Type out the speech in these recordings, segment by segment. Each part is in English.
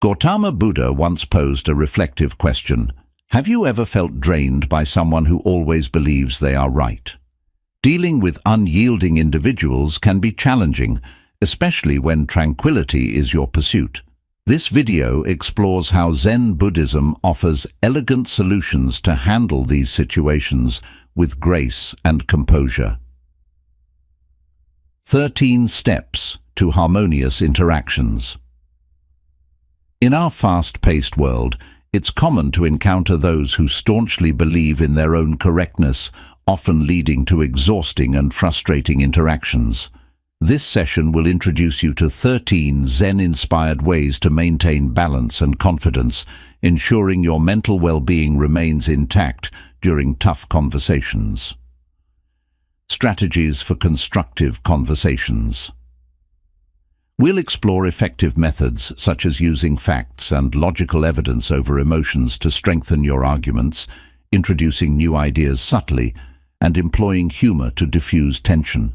Gautama Buddha once posed a reflective question. Have you ever felt drained by someone who always believes they are right? Dealing with unyielding individuals can be challenging, especially when tranquility is your pursuit. This video explores how Zen Buddhism offers elegant solutions to handle these situations with grace and composure. 13 Steps to Harmonious Interactions. In our fast-paced world, it's common to encounter those who staunchly believe in their own correctness, often leading to exhausting and frustrating interactions. This session will introduce you to 13 Zen-inspired ways to maintain balance and confidence, ensuring your mental well-being remains intact during tough conversations. Strategies for constructive conversations. We'll explore effective methods such as using facts and logical evidence over emotions to strengthen your arguments, introducing new ideas subtly, and employing humor to diffuse tension.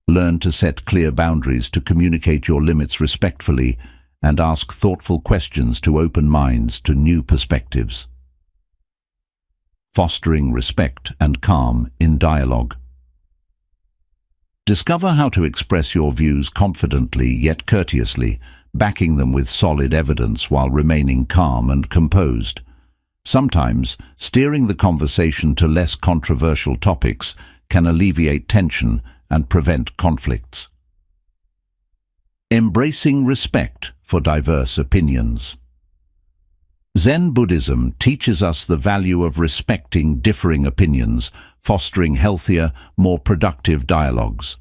Learn to set clear boundaries to communicate your limits respectfully and ask thoughtful questions to open minds to new perspectives. Fostering respect and calm in dialogue. Discover how to express your views confidently yet courteously, backing them with solid evidence while remaining calm and composed. Sometimes, steering the conversation to less controversial topics can alleviate tension and prevent conflicts. Embracing respect for diverse opinions. Zen Buddhism teaches us the value of respecting differing opinions, fostering healthier, more productive dialogues.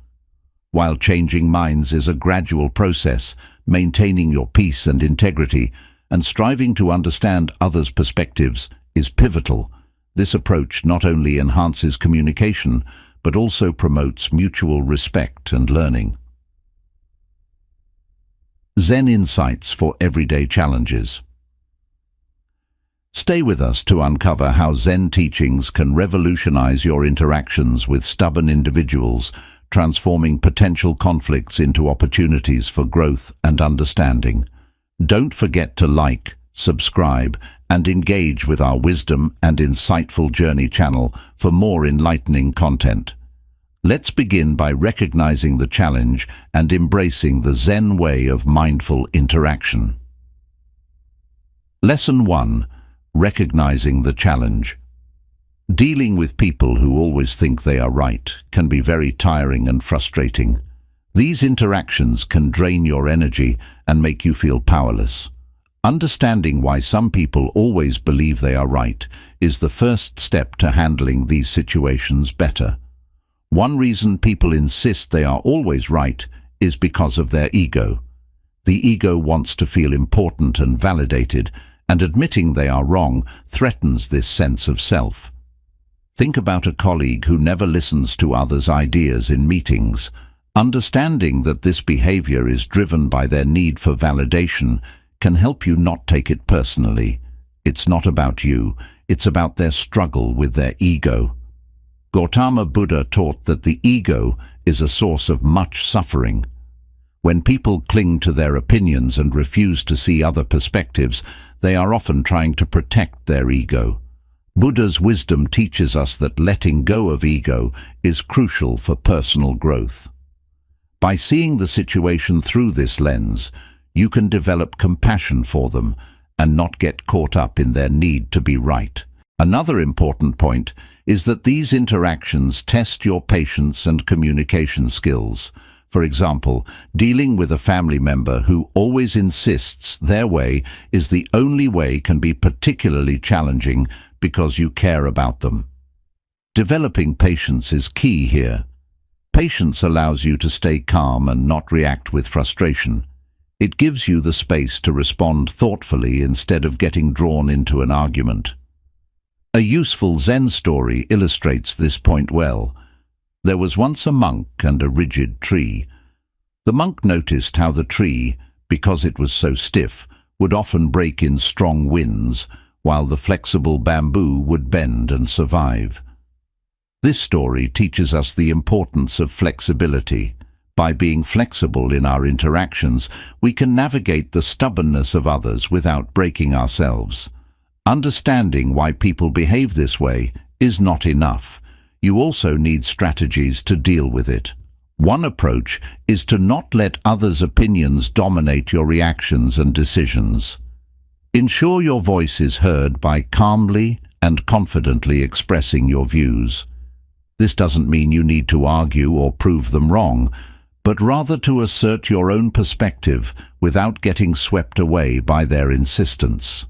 While changing minds is a gradual process, maintaining your peace and integrity and striving to understand others' perspectives is pivotal. This approach not only enhances communication, but also promotes mutual respect and learning. Zen insights for everyday challenges. Stay with us to uncover how Zen teachings can revolutionize your interactions with stubborn individuals, transforming potential conflicts into opportunities for growth and understanding. Don't forget to like, subscribe, and engage with our Wisdom and Insightful Journey channel for more enlightening content. Let's begin by recognizing the challenge and embracing the Zen way of mindful interaction. Lesson 1. Recognizing the challenge. Dealing with people who always think they are right can be very tiring and frustrating. These interactions can drain your energy and make you feel powerless. Understanding why some people always believe they are right is the first step to handling these situations better. One reason people insist they are always right is because of their ego. The ego wants to feel important and validated, and admitting they are wrong threatens this sense of self. Think about a colleague who never listens to others' ideas in meetings. Understanding that this behavior is driven by their need for validation can help you not take it personally. It's not about you, it's about their struggle with their ego. Gautama Buddha taught that the ego is a source of much suffering. When people cling to their opinions and refuse to see other perspectives, they are often trying to protect their ego. Buddha's wisdom teaches us that letting go of ego is crucial for personal growth. By seeing the situation through this lens, you can develop compassion for them and not get caught up in their need to be right. Another important point is that these interactions test your patience and communication skills. For example, dealing with a family member who always insists their way is the only way can be particularly challenging because you care about them. Developing patience is key here. Patience allows you to stay calm and not react with frustration. It gives you the space to respond thoughtfully instead of getting drawn into an argument. A useful Zen story illustrates this point well. There was once a monk and a rigid tree. The monk noticed how the tree, because it was so stiff, would often break in strong winds, while the flexible bamboo would bend and survive. This story teaches us the importance of flexibility. By being flexible in our interactions, we can navigate the stubbornness of others without breaking ourselves. Understanding why people behave this way is not enough. You also need strategies to deal with it. One approach is to not let others' opinions dominate your reactions and decisions. Ensure your voice is heard by calmly and confidently expressing your views. This doesn't mean you need to argue or prove them wrong, but rather to assert your own perspective without getting swept away by their insistence.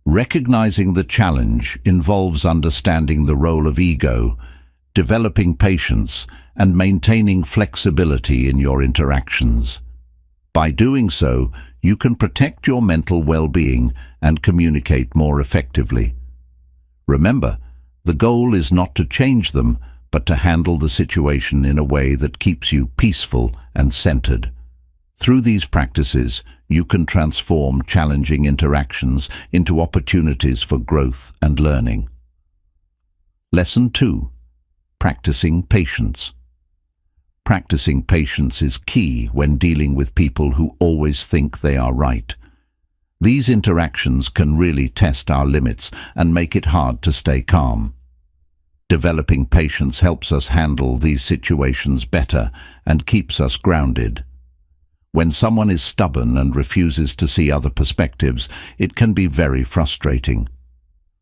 Recognizing the challenge involves understanding the role of ego, developing patience, and maintaining flexibility in your interactions. By doing so, you can protect your mental well-being and communicate more effectively. Remember, the goal is not to change them, but to handle the situation in a way that keeps you peaceful and centered. Through these practices, you can transform challenging interactions into opportunities for growth and learning. Lesson 2. Practicing patience. Practicing patience is key when dealing with people who always think they are right. These interactions can really test our limits and make it hard to stay calm. Developing patience helps us handle these situations better and keeps us grounded. When someone is stubborn and refuses to see other perspectives, it can be very frustrating.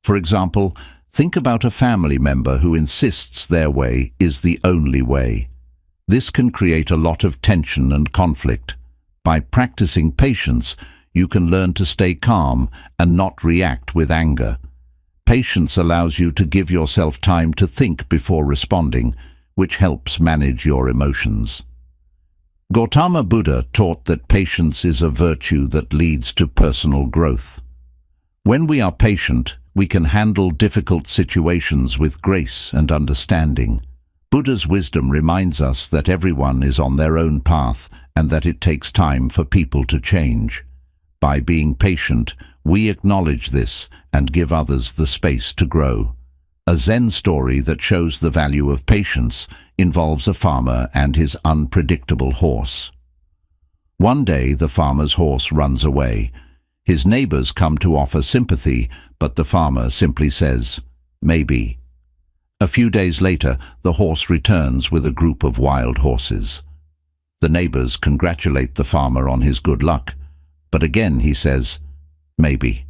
For example, think about a family member who insists their way is the only way. This can create a lot of tension and conflict. By practicing patience, you can learn to stay calm and not react with anger. Patience allows you to give yourself time to think before responding, which helps manage your emotions. Gautama Buddha taught that patience is a virtue that leads to personal growth. When we are patient, we can handle difficult situations with grace and understanding. Buddha's wisdom reminds us that everyone is on their own path and that it takes time for people to change. By being patient, we acknowledge this and give others the space to grow. A Zen story that shows the value of patience involves a farmer and his unpredictable horse. One day, the farmer's horse runs away. His neighbors come to offer sympathy, but the farmer simply says, "Maybe." A few days later, the horse returns with a group of wild horses. The neighbors congratulate the farmer on his good luck, but again he says, "Maybe."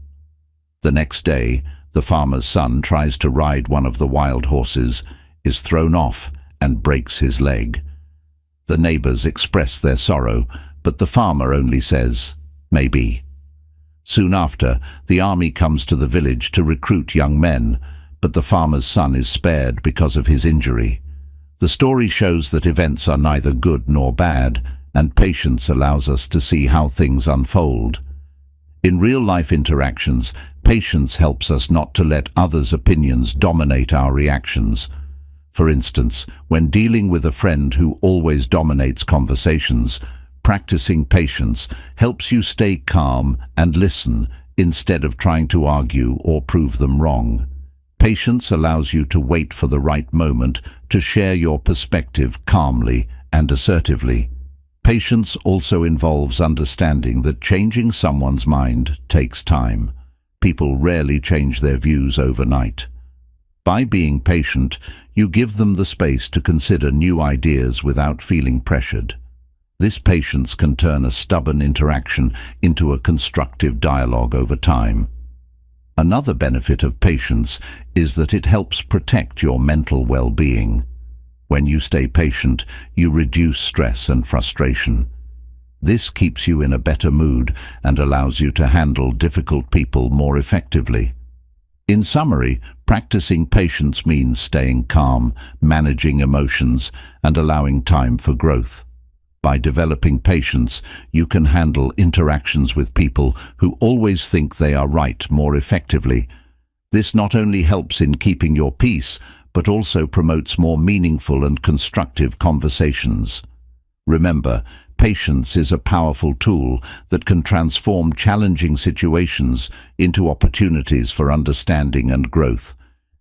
The next day, the farmer's son tries to ride one of the wild horses, is thrown off, and breaks his leg. The neighbors express their sorrow, but the farmer only says, "Maybe." Soon after, the army comes to the village to recruit young men, but the farmer's son is spared because of his injury. The story shows that events are neither good nor bad, and patience allows us to see how things unfold. In real-life interactions, patience helps us not to let others' opinions dominate our reactions. For instance, when dealing with a friend who always dominates conversations, practicing patience helps you stay calm and listen instead of trying to argue or prove them wrong. Patience allows you to wait for the right moment to share your perspective calmly and assertively. Patience also involves understanding that changing someone's mind takes time. People rarely change their views overnight. By being patient, you give them the space to consider new ideas without feeling pressured. This patience can turn a stubborn interaction into a constructive dialogue over time. Another benefit of patience is that it helps protect your mental well-being. When you stay patient, you reduce stress and frustration. This keeps you in a better mood and allows you to handle difficult people more effectively. In summary, practicing patience means staying calm, managing emotions, and allowing time for growth. By developing patience, you can handle interactions with people who always think they are right more effectively. This not only helps in keeping your peace, but also promotes more meaningful and constructive conversations. Remember, patience is a powerful tool that can transform challenging situations into opportunities for understanding and growth.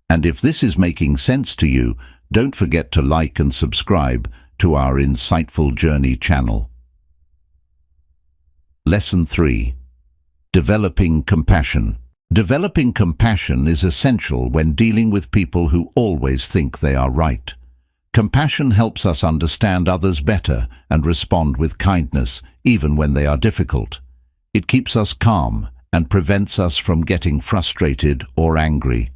And if this is making sense to you, don't forget to like and subscribe to our Insightful Journey channel. Lesson 3. Developing compassion. Developing compassion is essential when dealing with people who always think they are right. Compassion helps us understand others better and respond with kindness, even when they are difficult. It keeps us calm and prevents us from getting frustrated or angry.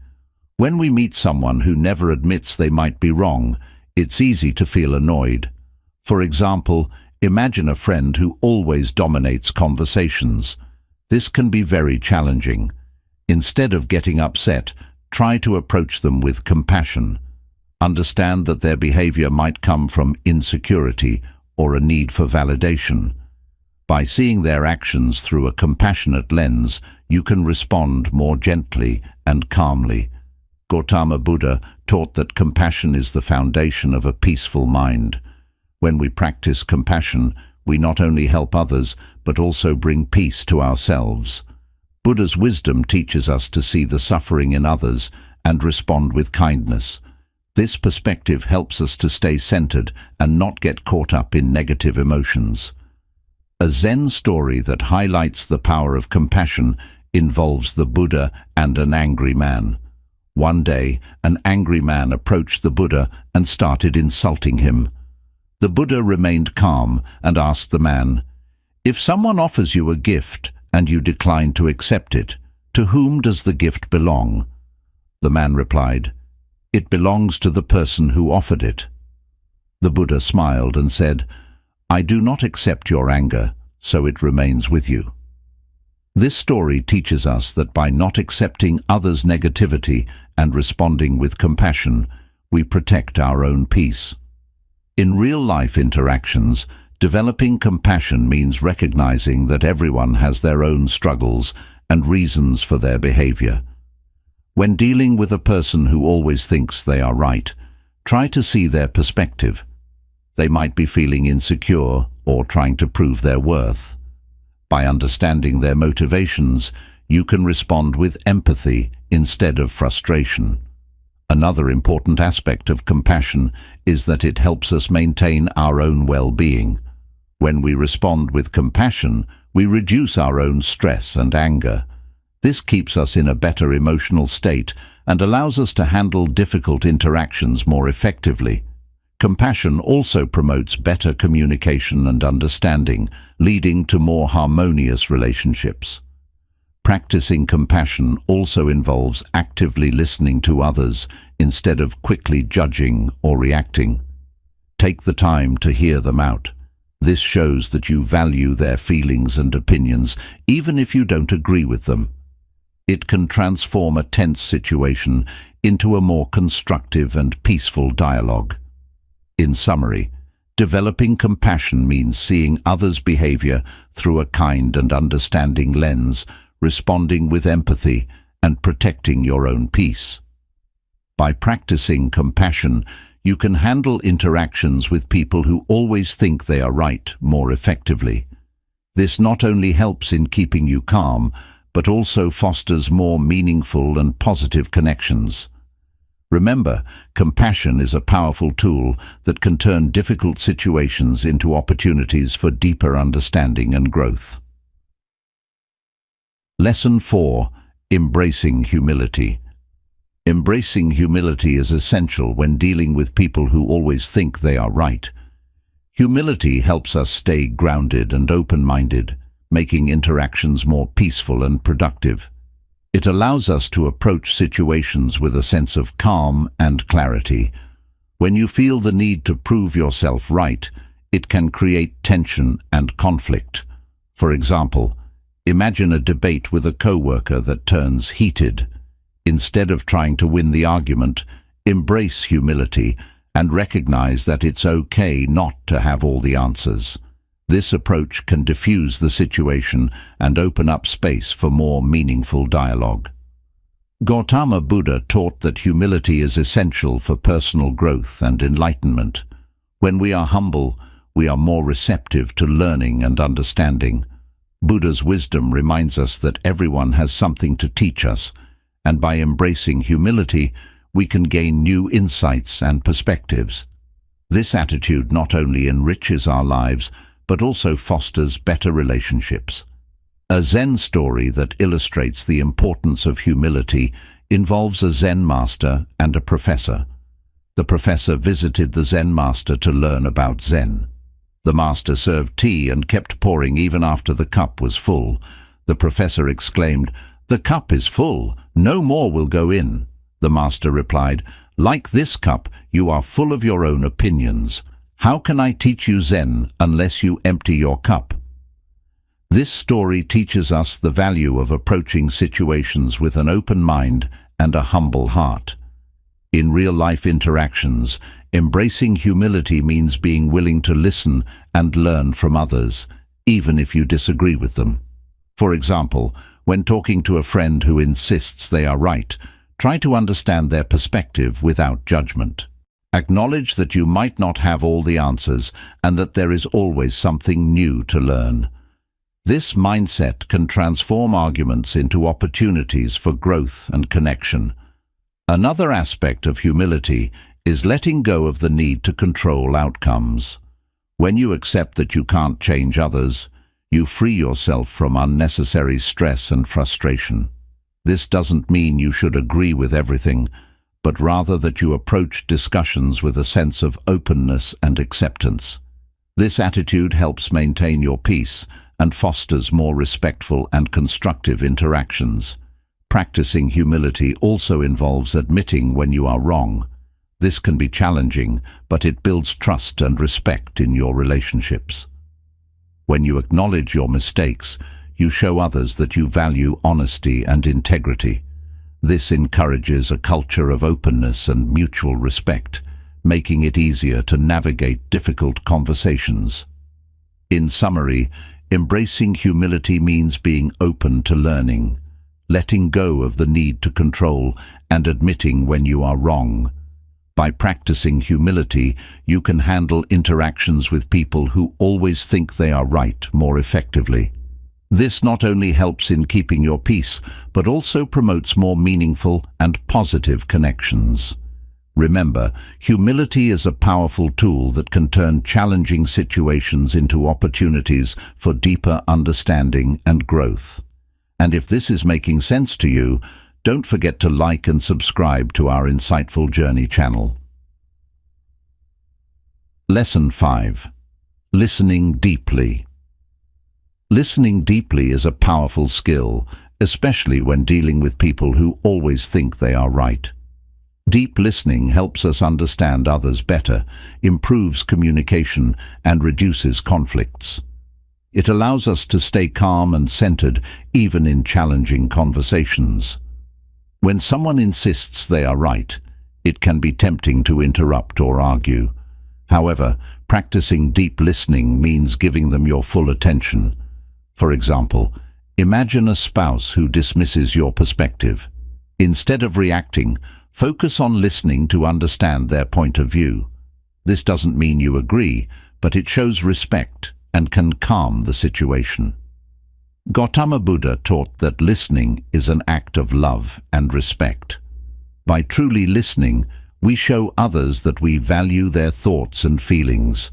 When we meet someone who never admits they might be wrong, it's easy to feel annoyed. For example, imagine a friend who always dominates conversations. This can be very challenging. Instead of getting upset, try to approach them with compassion. Understand that their behavior might come from insecurity or a need for validation. By seeing their actions through a compassionate lens, you can respond more gently and calmly. Gautama Buddha taught that compassion is the foundation of a peaceful mind. When we practice compassion, we not only help others, but also bring peace to ourselves. Buddha's wisdom teaches us to see the suffering in others and respond with kindness. This perspective helps us to stay centered and not get caught up in negative emotions. A Zen story that highlights the power of compassion involves the Buddha and an angry man. One day, an angry man approached the Buddha and started insulting him. The Buddha remained calm and asked the man, "If someone offers you a gift and you decline to accept it, to whom does the gift belong?" The man replied, "It belongs to the person who offered it." The Buddha smiled and said, "I do not accept your anger, so it remains with you." This story teaches us that by not accepting others' negativity and responding with compassion, we protect our own peace. In real-life interactions, developing compassion means recognizing that everyone has their own struggles and reasons for their behavior. When dealing with a person who always thinks they are right, try to see their perspective. They might be feeling insecure or trying to prove their worth. By understanding their motivations, you can respond with empathy instead of frustration. Another important aspect of compassion is that it helps us maintain our own well-being. When we respond with compassion, we reduce our own stress and anger. This keeps us in a better emotional state and allows us to handle difficult interactions more effectively. Compassion also promotes better communication and understanding, leading to more harmonious relationships. Practicing compassion also involves actively listening to others instead of quickly judging or reacting. Take the time to hear them out. This shows that you value their feelings and opinions, even if you don't agree with them. It can transform a tense situation into a more constructive and peaceful dialogue. In summary, developing compassion means seeing others' behavior through a kind and understanding lens, responding with empathy, and protecting your own peace. By practicing compassion, you can handle interactions with people who always think they are right more effectively. This not only helps in keeping you calm, but also fosters more meaningful and positive connections. Remember, compassion is a powerful tool that can turn difficult situations into opportunities for deeper understanding and growth. Lesson 4. Embracing humility. Embracing humility is essential when dealing with people who always think they are right. Humility helps us stay grounded and open-minded, making interactions more peaceful and productive. It allows us to approach situations with a sense of calm and clarity. When you feel the need to prove yourself right, it can create tension and conflict. For example, imagine a debate with a coworker that turns heated. Instead of trying to win the argument, embrace humility and recognize that it's okay not to have all the answers. This approach can diffuse the situation and open up space for more meaningful dialogue. Gautama Buddha taught that humility is essential for personal growth and enlightenment. When we are humble, we are more receptive to learning and understanding. Buddha's wisdom reminds us that everyone has something to teach us, and by embracing humility, we can gain new insights and perspectives. This attitude not only enriches our lives, but also fosters better relationships. A Zen story that illustrates the importance of humility involves a Zen master and a professor. The professor visited the Zen master to learn about Zen. The master served tea and kept pouring even after the cup was full. The professor exclaimed, "The cup is full, no more will go in." The master replied, "Like this cup, you are full of your own opinions. How can I teach you Zen unless you empty your cup?" This story teaches us the value of approaching situations with an open mind and a humble heart. In real-life interactions, embracing humility means being willing to listen and learn from others, even if you disagree with them. For example, when talking to a friend who insists they are right, try to understand their perspective without judgment. Acknowledge that you might not have all the answers and that there is always something new to learn. This mindset can transform arguments into opportunities for growth and connection. Another aspect of humility is letting go of the need to control outcomes. When you accept that you can't change others, you free yourself from unnecessary stress and frustration. This doesn't mean you should agree with everything, but rather that you approach discussions with a sense of openness and acceptance. This attitude helps maintain your peace and fosters more respectful and constructive interactions. Practicing humility also involves admitting when you are wrong. This can be challenging, but it builds trust and respect in your relationships. When you acknowledge your mistakes, you show others that you value honesty and integrity. This encourages a culture of openness and mutual respect, making it easier to navigate difficult conversations. In summary, embracing humility means being open to learning, letting go of the need to control, and admitting when you are wrong. By practicing humility, you can handle interactions with people who always think they are right more effectively. This not only helps in keeping your peace, but also promotes more meaningful and positive connections. Remember, humility is a powerful tool that can turn challenging situations into opportunities for deeper understanding and growth. And if this is making sense to you, don't forget to like and subscribe to our Insightful Journey channel. Lesson 5. Listening deeply. Listening deeply is a powerful skill, especially when dealing with people who always think they are right. Deep listening helps us understand others better, improves communication, and reduces conflicts. It allows us to stay calm and centered even in challenging conversations. When someone insists they are right, it can be tempting to interrupt or argue. However, practicing deep listening means giving them your full attention. For example, imagine a spouse who dismisses your perspective. Instead of reacting, focus on listening to understand their point of view. This doesn't mean you agree, but it shows respect and can calm the situation. Gautama Buddha taught that listening is an act of love and respect. By truly listening, we show others that we value their thoughts and feelings.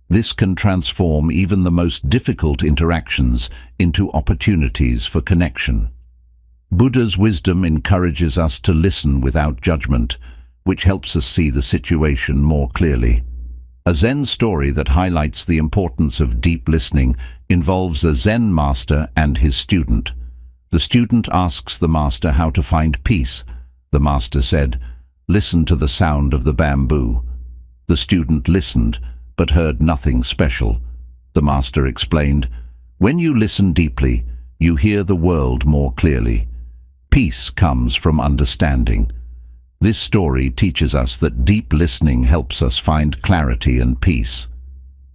This can transform even the most difficult interactions into opportunities for connection. Buddha's wisdom encourages us to listen without judgment, which helps us see the situation more clearly. A Zen story that highlights the importance of deep listening involves a Zen master and his student. The student asks the master how to find peace. The master said, "Listen to the sound of the bamboo." The student listened, but heard nothing special. The master explained, "When you listen deeply, you hear the world more clearly. Peace comes from understanding." This story teaches us that deep listening helps us find clarity and peace.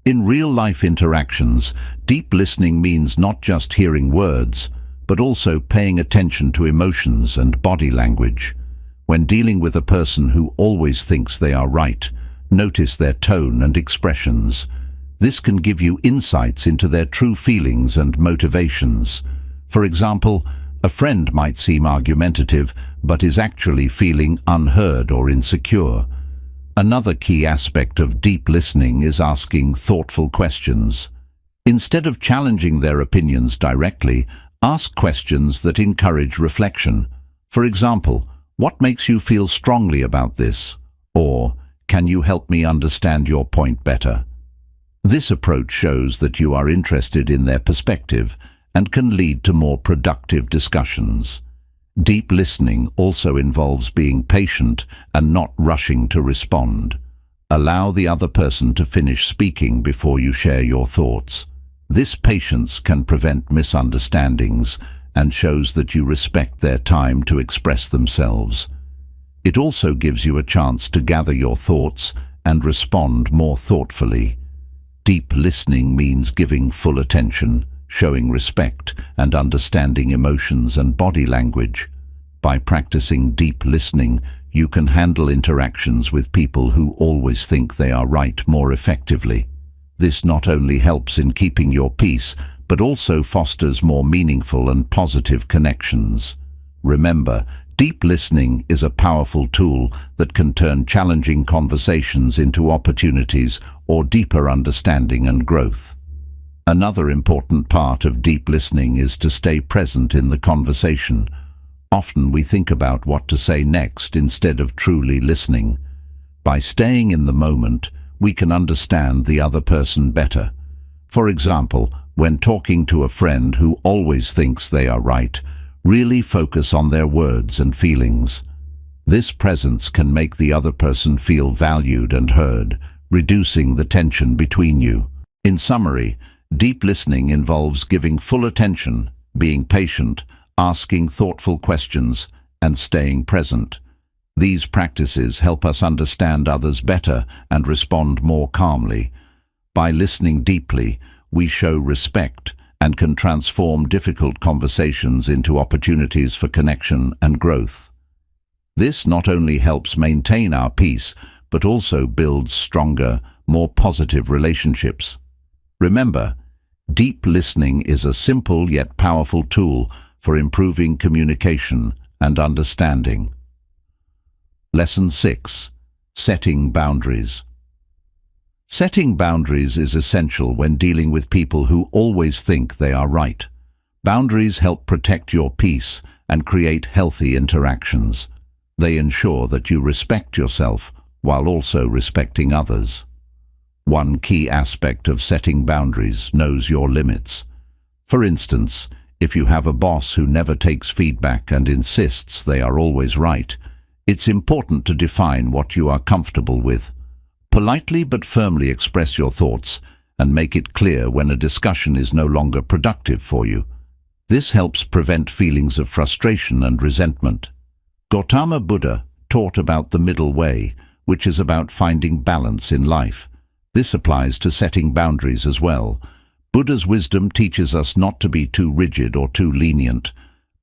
In real-life interactions, deep listening means not just hearing words, but also paying attention to emotions and body language. When dealing with a person who always thinks they are right, notice their tone and expressions. This can give you insights into their true feelings and motivations. For example, a friend might seem argumentative, but is actually feeling unheard or insecure. Another key aspect of deep listening is asking thoughtful questions. Instead of challenging their opinions directly, ask questions that encourage reflection. For example, what makes you feel strongly about this? Or, can you help me understand your point better? This approach shows that you are interested in their perspective and can lead to more productive discussions. Deep listening also involves being patient and not rushing to respond. Allow the other person to finish speaking before you share your thoughts. This patience can prevent misunderstandings and shows that you respect their time to express themselves. It also gives you a chance to gather your thoughts and respond more thoughtfully. Deep listening means giving full attention, showing respect, and understanding emotions and body language. By practicing deep listening, you can handle interactions with people who always think they are right more effectively. This not only helps in keeping your peace, but also fosters more meaningful and positive connections. Remember, deep listening is a powerful tool that can turn challenging conversations into opportunities or deeper understanding and growth. Another important part of deep listening is to stay present in the conversation. Often we think about what to say next instead of truly listening. By staying in the moment, we can understand the other person better. For example, when talking to a friend who always thinks they are right, really focus on their words and feelings. This presence can make the other person feel valued and heard, reducing the tension between you. In summary, deep listening involves giving full attention, being patient, asking thoughtful questions, and staying present. These practices help us understand others better and respond more calmly. By listening deeply, we show respect and can transform difficult conversations into opportunities for connection and growth. This not only helps maintain our peace, but also builds stronger, more positive relationships. Remember, deep listening is a simple yet powerful tool for improving communication and understanding. Lesson 6. Setting boundaries. Setting boundaries is essential when dealing with people who always think they are right. Boundaries help protect your peace and create healthy interactions. They ensure that you respect yourself while also respecting others. One key aspect of setting boundaries knows your limits. For instance, if you have a boss who never takes feedback and insists they are always right, it's important to define what you are comfortable with. Politely but firmly express your thoughts and make it clear when a discussion is no longer productive for you. This helps prevent feelings of frustration and resentment. Gautama Buddha taught about the middle way, which is about finding balance in life. This applies to setting boundaries as well. Buddha's wisdom teaches us not to be too rigid or too lenient.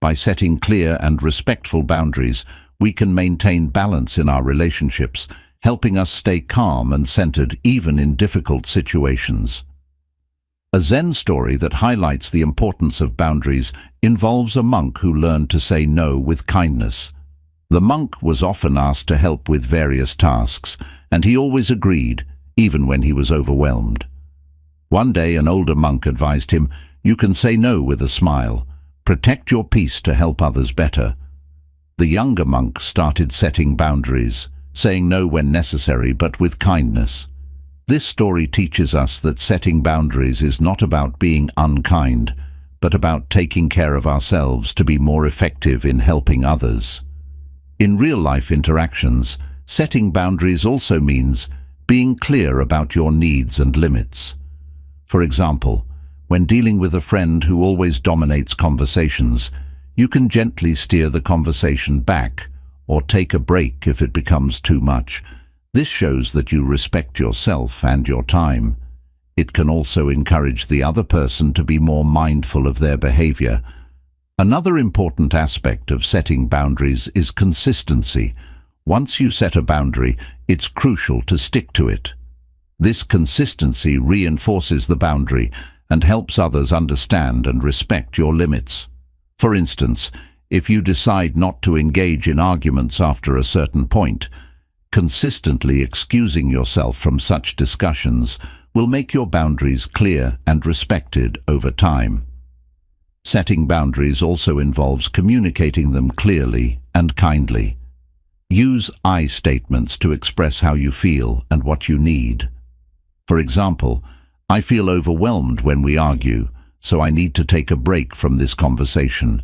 By setting clear and respectful boundaries, we can maintain balance in our relationships, helping us stay calm and centered even in difficult situations. A Zen story that highlights the importance of boundaries involves a monk who learned to say no with kindness. The monk was often asked to help with various tasks, and he always agreed, even when he was overwhelmed. One day an older monk advised him, "You can say no with a smile. Protect your peace to help others better." The younger monk started setting boundaries, saying no when necessary but with kindness. This story teaches us that setting boundaries is not about being unkind, but about taking care of ourselves to be more effective in helping others. In real-life interactions, setting boundaries also means being clear about your needs and limits. For example, when dealing with a friend who always dominates conversations, you can gently steer the conversation back or take a break if it becomes too much. This shows that you respect yourself and your time. It can also encourage the other person to be more mindful of their behavior. Another important aspect of setting boundaries is consistency. Once you set a boundary, it's crucial to stick to it. This consistency reinforces the boundary and helps others understand and respect your limits. For instance, if you decide not to engage in arguments after a certain point, Consistently excusing yourself from such discussions will make your boundaries clear and respected over time. Setting boundaries also involves communicating them clearly and kindly. Use I statements to express how you feel and what you need. For example, I feel overwhelmed when we argue, so I need to take a break from this conversation.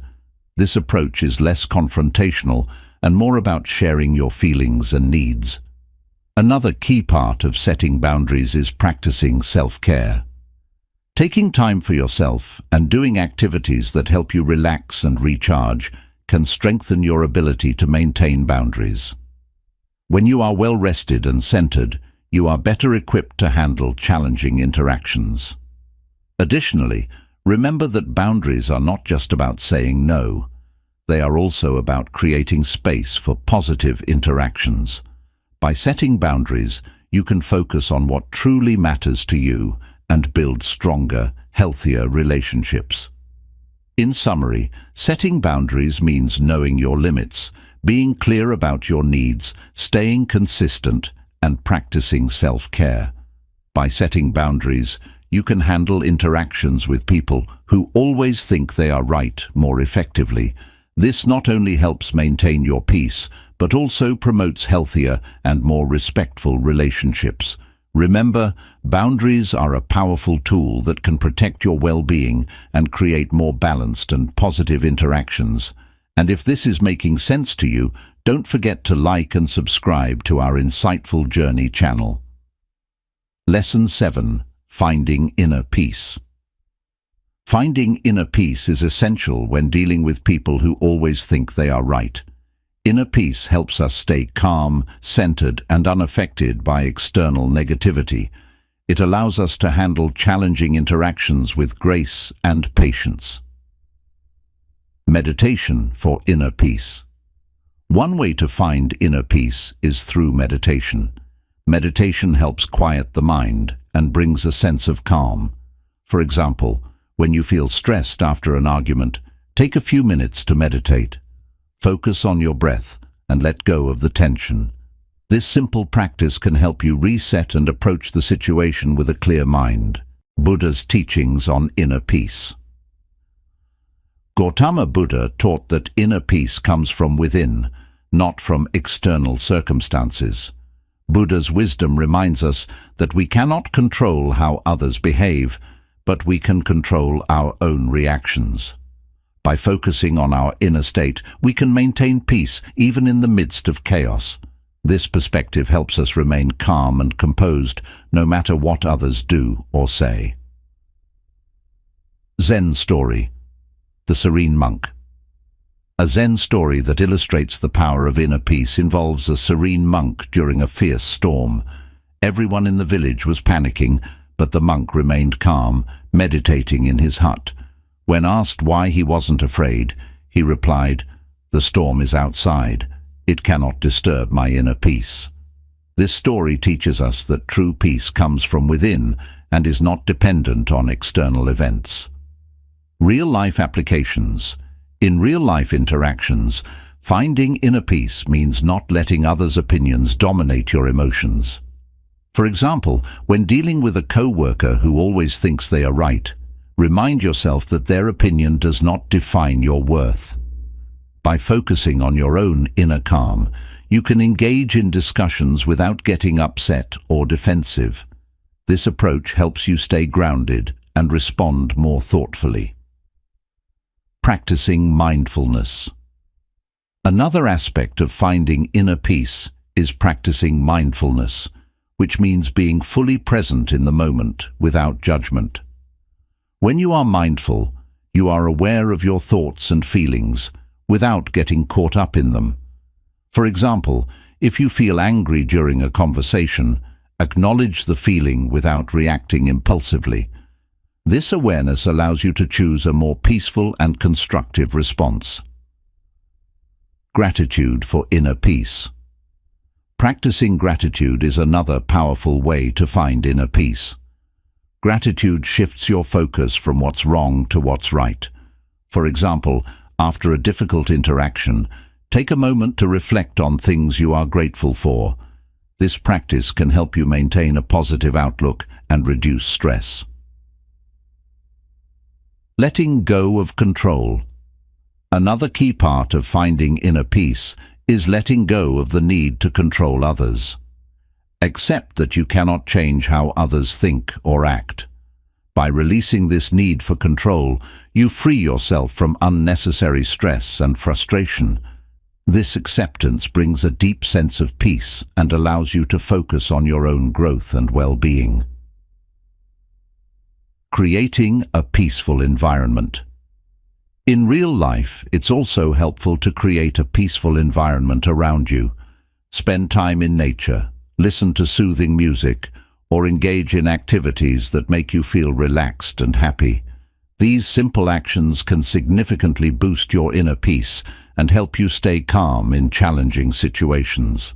This approach is less confrontational and more about sharing your feelings and needs. Another key part of setting boundaries is practicing self-care. Taking time for yourself and doing activities that help you relax and recharge can strengthen your ability to maintain boundaries. When you are well rested and centered, you are better equipped to handle challenging interactions. Additionally, remember that boundaries are not just about saying no. They are also about creating space for positive interactions. By setting boundaries, you can focus on what truly matters to you and build stronger, healthier relationships. In summary, setting boundaries means knowing your limits, being clear about your needs, staying consistent, and practicing self-care. By setting boundaries, you can handle interactions with people who always think they are right more effectively. This not only helps maintain your peace, but also promotes healthier and more respectful relationships. Remember, boundaries are a powerful tool that can protect your well-being and create more balanced and positive interactions. And if this is making sense to you, don't forget to like and subscribe to our Insightful Journey channel. Lesson 7. Finding Inner Peace. Finding inner peace is essential when dealing with people who always think they are right. Inner peace helps us stay calm, centered, and unaffected by external negativity. It allows us to handle challenging interactions with grace and patience. Meditation for inner peace. One way to find inner peace is through meditation. Meditation helps quiet the mind and brings a sense of calm. For example, when you feel stressed after an argument, take a few minutes to meditate. Focus on your breath and let go of the tension. This simple practice can help you reset and approach the situation with a clear mind. Buddha's teachings on inner peace. Gautama Buddha taught that inner peace comes from within, not from external circumstances. Buddha's wisdom reminds us that we cannot control how others behave, but we can control our own reactions. By focusing on our inner state, we can maintain peace even in the midst of chaos. This perspective helps us remain calm and composed no matter what others do or say. Zen story. The Serene Monk. A Zen story that illustrates the power of inner peace involves a serene monk during a fierce storm. Everyone in the village was panicking, but the monk remained calm, meditating in his hut. When asked why he wasn't afraid, he replied, "The storm is outside. It cannot disturb my inner peace." This story teaches us that true peace comes from within and is not dependent on external events. Real-life applications. In real-life interactions, finding inner peace means not letting others' opinions dominate your emotions. For example, when dealing with a co-worker who always thinks they are right, remind yourself that their opinion does not define your worth. By focusing on your own inner calm, you can engage in discussions without getting upset or defensive. This approach helps you stay grounded and respond more thoughtfully. Practicing mindfulness. Another aspect of finding inner peace is practicing mindfulness, which means being fully present in the moment without judgment. When you are mindful, you are aware of your thoughts and feelings without getting caught up in them. For example, if you feel angry during a conversation, acknowledge the feeling without reacting impulsively. This awareness allows you to choose a more peaceful and constructive response. Gratitude for inner peace. Practicing gratitude is another powerful way to find inner peace. Gratitude shifts your focus from what's wrong to what's right. For example, after a difficult interaction, take a moment to reflect on things you are grateful for. This practice can help you maintain a positive outlook and reduce stress. Letting go of control. Another key part of finding inner peace is letting go of the need to control others. Accept that you cannot change how others think or act. By releasing this need for control, you free yourself from unnecessary stress and frustration. This acceptance brings a deep sense of peace and allows you to focus on your own growth and well-being. Creating a peaceful environment. In real life, it's also helpful to create a peaceful environment around you. Spend time in nature, listen to soothing music, or engage in activities that make you feel relaxed and happy. These simple actions can significantly boost your inner peace and help you stay calm in challenging situations.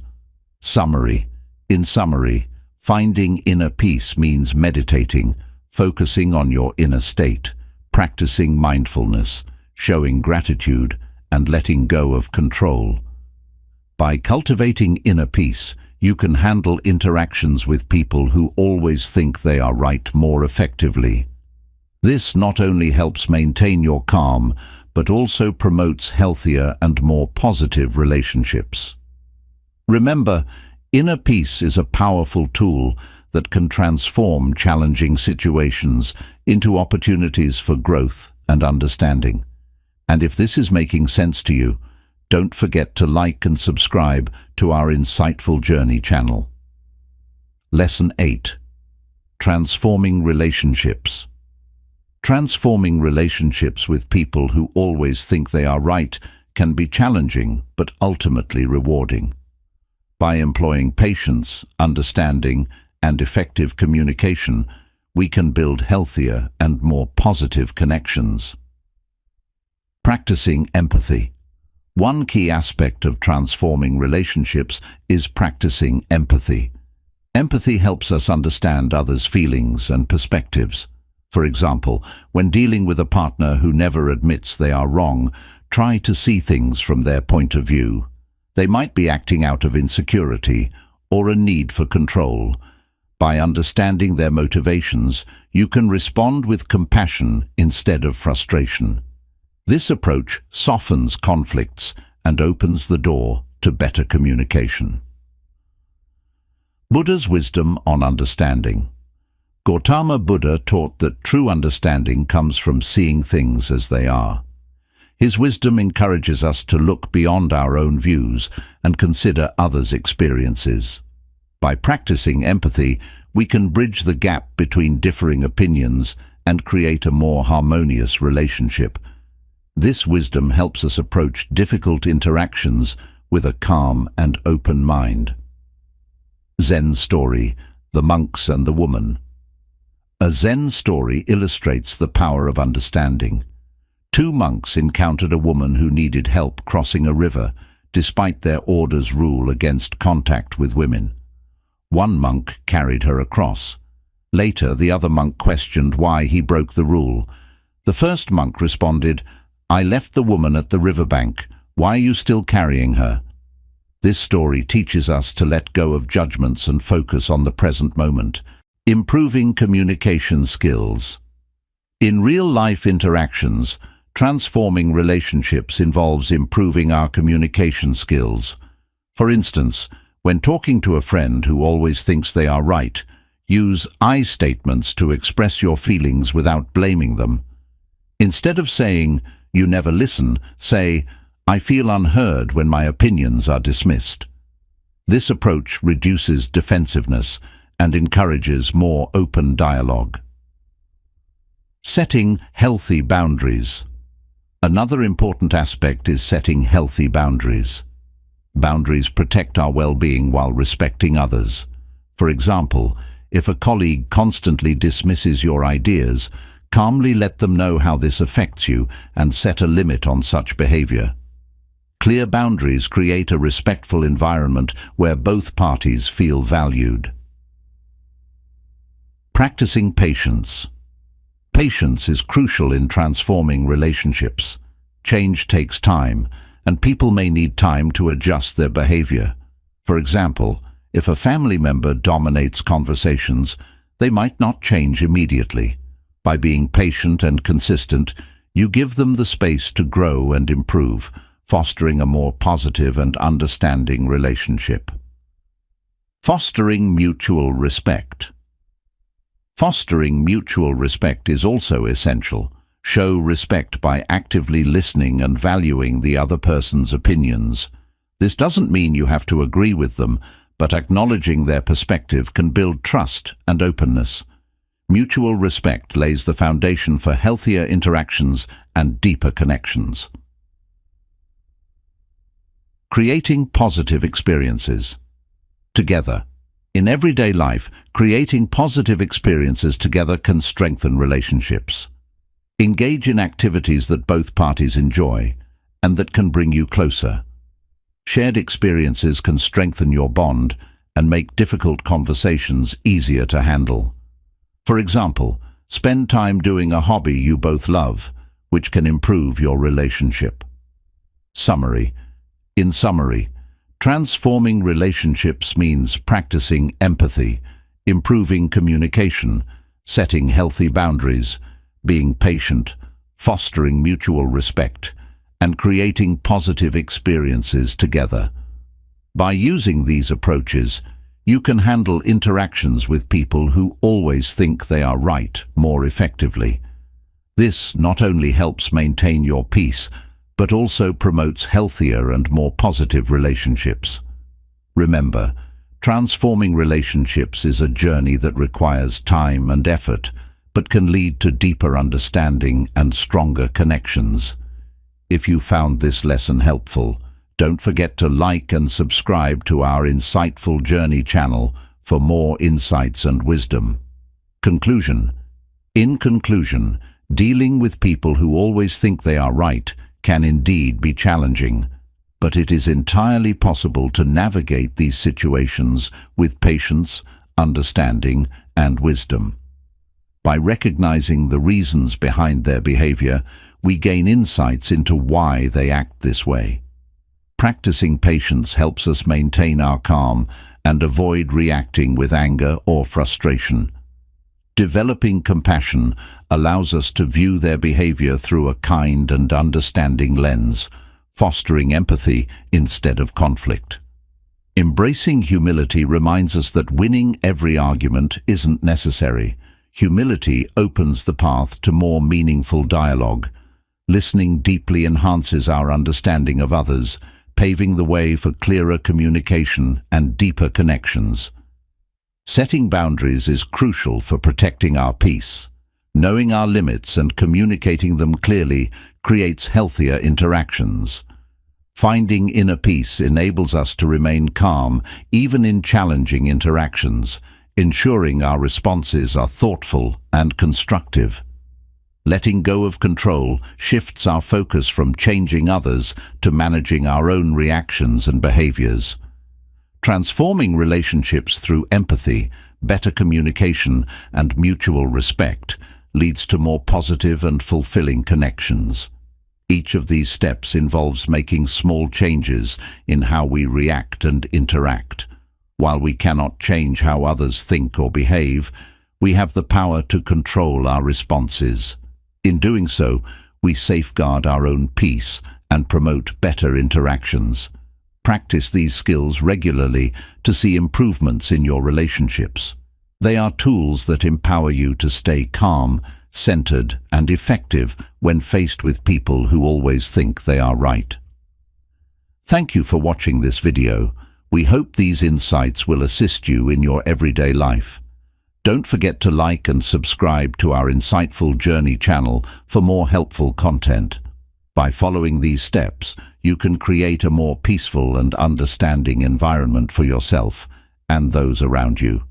In summary, finding inner peace means meditating, focusing on your inner state, practicing mindfulness, showing gratitude, and letting go of control. By cultivating inner peace, you can handle interactions with people who always think they are right more effectively. This not only helps maintain your calm, but also promotes healthier and more positive relationships. Remember, inner peace is a powerful tool that can transform challenging situations into opportunities for growth and understanding. And if this is making sense to you, don't forget to like and subscribe to our Insightful Journey channel. Lesson 8. Transforming relationships. Transforming relationships with people who always think they are right can be challenging but ultimately rewarding. By employing patience, understanding, and effective communication, we can build healthier and more positive connections. Practicing empathy. One key aspect of transforming relationships is practicing empathy. Empathy helps us understand others' feelings and perspectives. For example, when dealing with a partner who never admits they are wrong, try to see things from their point of view. They might be acting out of insecurity or a need for control. By understanding their motivations, you can respond with compassion instead of frustration. This approach softens conflicts and opens the door to better communication. Buddha's wisdom on understanding. Gautama Buddha taught that true understanding comes from seeing things as they are. His wisdom encourages us to look beyond our own views and consider others' experiences. By practicing empathy, we can bridge the gap between differing opinions and create a more harmonious relationship. This wisdom helps us approach difficult interactions with a calm and open mind. Zen story, The Monks and the Woman. A Zen story illustrates the power of understanding. Two monks encountered a woman who needed help crossing a river, despite their order's rule against contact with women. One monk carried her across. Later, the other monk questioned why he broke the rule. The first monk responded, "I left the woman at the riverbank. Why are you still carrying her?" This story teaches us to let go of judgments and focus on the present moment. Improving communication skills. In real-life interactions, transforming relationships involves improving our communication skills. For instance, when talking to a friend who always thinks they are right, use I statements to express your feelings without blaming them. Instead of saying, "You never listen," say, "I feel unheard when my opinions are dismissed." This approach reduces defensiveness and encourages more open dialogue. Setting healthy boundaries. Another important aspect is setting healthy boundaries. Boundaries protect our well-being while respecting others. For example, if a colleague constantly dismisses your ideas, calmly let them know how this affects you and set a limit on such behavior. Clear boundaries create a respectful environment where both parties feel valued. Practicing patience. Patience is crucial in transforming relationships. Change takes time, and people may need time to adjust their behavior. For example, If a family member dominates conversations, they might not change immediately. By being patient and consistent, you give them the space to grow and improve, fostering a more positive and understanding relationship. Fostering mutual respect. Fostering mutual respect is also essential. Show respect by actively listening and valuing the other person's opinions. This doesn't mean you have to agree with them, but acknowledging their perspective can build trust and openness. Mutual respect lays the foundation for healthier interactions and deeper connections. Creating positive experiences. Together. In everyday life, creating positive experiences together can strengthen relationships. Engage in activities that both parties enjoy and that can bring you closer. Shared experiences can strengthen your bond and make difficult conversations easier to handle. For example, spend time doing a hobby you both love, which can improve your relationship. Summary. In summary, transforming relationships means practicing empathy, improving communication, setting healthy boundaries, being patient, fostering mutual respect, and creating positive experiences together. By using these approaches, you can handle interactions with people who always think they are right more effectively. This not only helps maintain your peace, but also promotes healthier and more positive relationships. Remember, transforming relationships is a journey that requires time and effort, but can lead to deeper understanding and stronger connections. If you found this lesson helpful, don't forget to like and subscribe to our Insightful Journey channel for more insights and wisdom. Conclusion. In conclusion, dealing with people who always think they are right can indeed be challenging, but it is entirely possible to navigate these situations with patience, understanding, and wisdom. By recognizing the reasons behind their behavior, we gain insights into why they act this way. Practicing patience helps us maintain our calm and avoid reacting with anger or frustration. Developing compassion allows us to view their behavior through a kind and understanding lens, fostering empathy instead of conflict. Embracing humility reminds us that winning every argument isn't necessary. Humility opens the path to more meaningful dialogue. Listening deeply enhances our understanding of others, paving the way for clearer communication and deeper connections. Setting boundaries is crucial for protecting our peace. Knowing our limits and communicating them clearly creates healthier interactions. Finding inner peace enables us to remain calm even in challenging interactions, ensuring our responses are thoughtful and constructive. Letting go of control shifts our focus from changing others to managing our own reactions and behaviors. Transforming relationships through empathy, better communication, and mutual respect leads to more positive and fulfilling connections. Each of these steps involves making small changes in how we react and interact. While we cannot change how others think or behave, we have the power to control our responses. In doing so, we safeguard our own peace and promote better interactions. Practice these skills regularly to see improvements in your relationships. They are tools that empower you to stay calm, centered, and effective when faced with people who always think they are right. Thank you for watching this video. We hope these insights will assist you in your everyday life. Don't forget to like and subscribe to our Insightful Journey channel for more helpful content. By following these steps, you can create a more peaceful and understanding environment for yourself and those around you.